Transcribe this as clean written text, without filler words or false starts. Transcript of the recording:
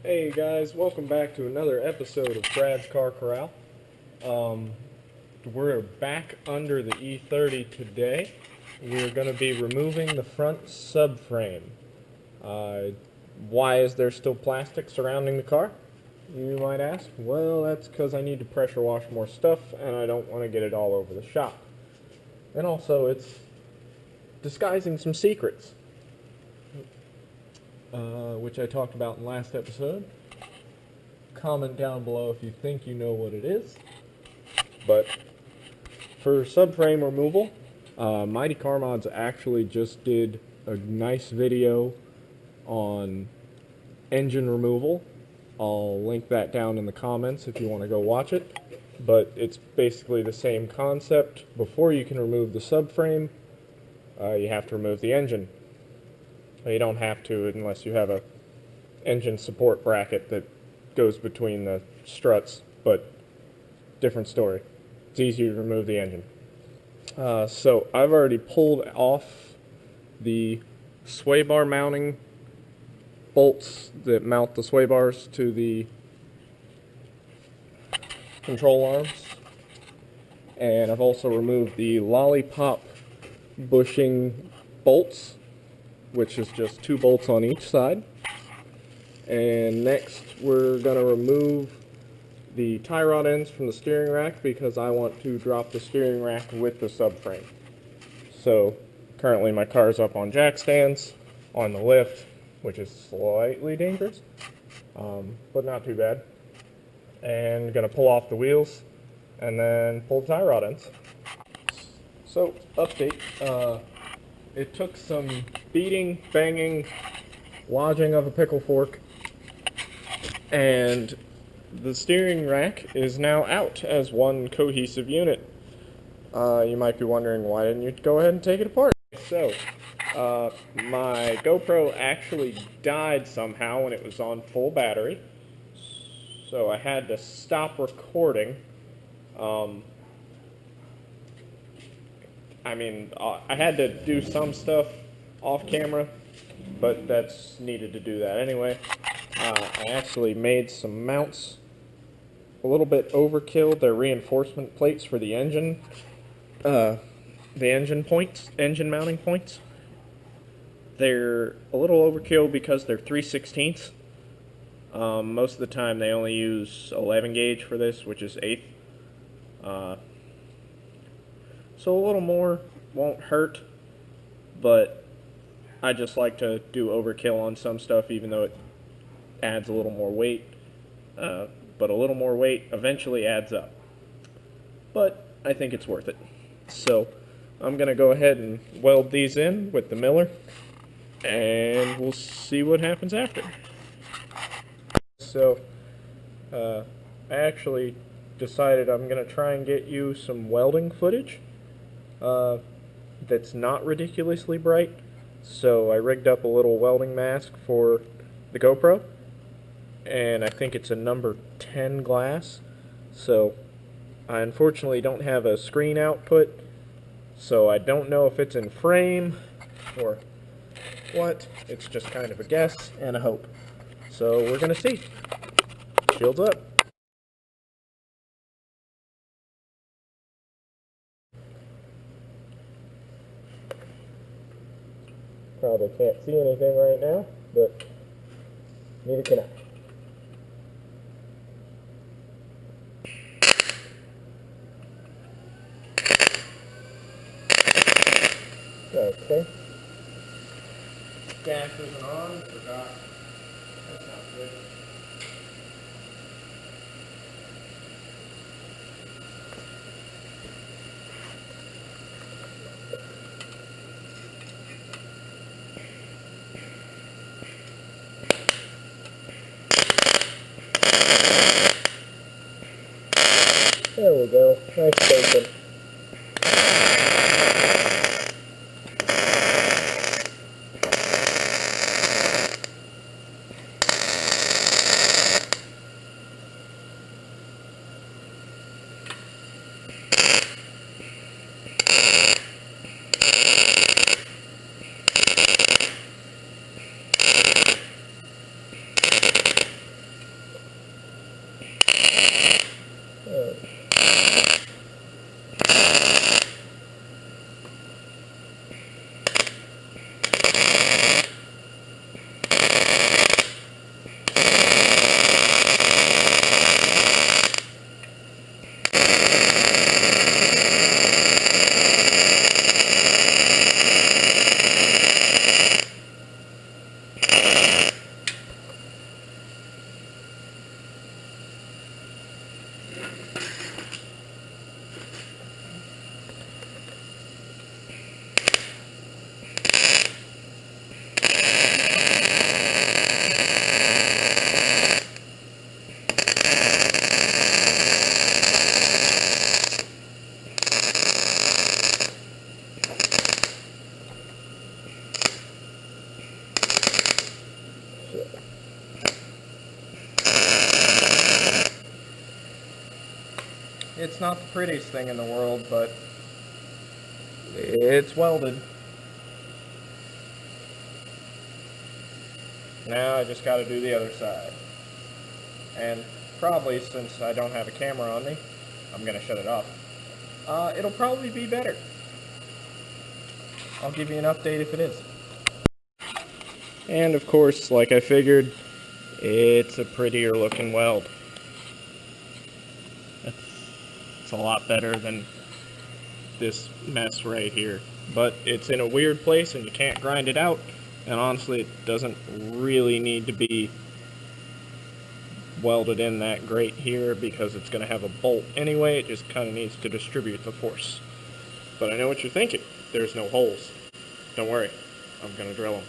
Hey guys, welcome back to another episode of Brad's Car Corral. We're back under the E30 today. We're going to be removing the front subframe. Why is there still plastic surrounding the car, you might ask? Well, that's because I need to pressure wash more stuff and I don't want to get it all over the shop. And also, it's disguising some secrets. Which I talked about in the last episode. Comment down below if you think you know what it is. But for subframe removal, Mighty Car Mods actually just did a nice video on engine removal. I'll link that down in the comments if you want to go watch it. But it's basically the same concept. Before you can remove the subframe, you have to remove the engine. You don't have to unless you have a engine support bracket that goes between the struts, but different story. It's easier to remove the engine. So I've already pulled off the sway bar mounting bolts that mount the sway bars to the control arms, and I've also removed the lollipop bushing bolts, which is just 2 bolts on each side. And next we're going to remove the tie rod ends from the steering rack because I want to drop the steering rack with the subframe. So currently my car's up on jack stands on the lift, which is slightly dangerous, but not too bad. And going to pull off the wheels and then pull the tie rod ends. So update. It took some beating, banging, lodging of a pickle fork, and the steering rack is now out as one cohesive unit. You might be wondering, why didn't you go ahead and take it apart? So, my GoPro actually died somehow when it was on full battery, so I had to stop recording. I had to do some stuff off camera, but that's needed to do that anyway. I actually made some mounts a little bit overkill. They're reinforcement plates for the engine, the engine mounting points. They're a little overkill because they're 3/16. Most of the time they only use 11 gauge for this, which is 1/8. So a little more won't hurt, but I just like to do overkill on some stuff even though it adds a little more weight. But a little more weight eventually adds up. But I think it's worth it. So I'm going to go ahead and weld these in with the Miller, and we'll see what happens after. So I actually decided I'm going to try and get you some welding footage that's not ridiculously bright. So I rigged up a little welding mask for the GoPro, and I think it's a number 10 glass. So I unfortunately don't have a screen output, so I don't know if it's in frame or what. It's just kind of a guess and a hope. So we're gonna see. Shields up. Probably can't see anything right now, but neither can I. Okay. Gas isn't on, forgot. That's not good. There we go. Nice bacon. It's not the prettiest thing in the world, but it's welded. Now I just got to do the other side. And probably, since I don't have a camera on me, I'm going to shut it off. It'll probably be better. I'll give you an update if it is. And of course, like I figured, it's a prettier looking weld. It's a lot better than this mess right here. But it's in a weird place and you can't grind it out. And honestly, it doesn't really need to be welded in that great here because it's going to have a bolt anyway. It just kind of needs to distribute the force. But I know what you're thinking. There's no holes. Don't worry. I'm going to drill them.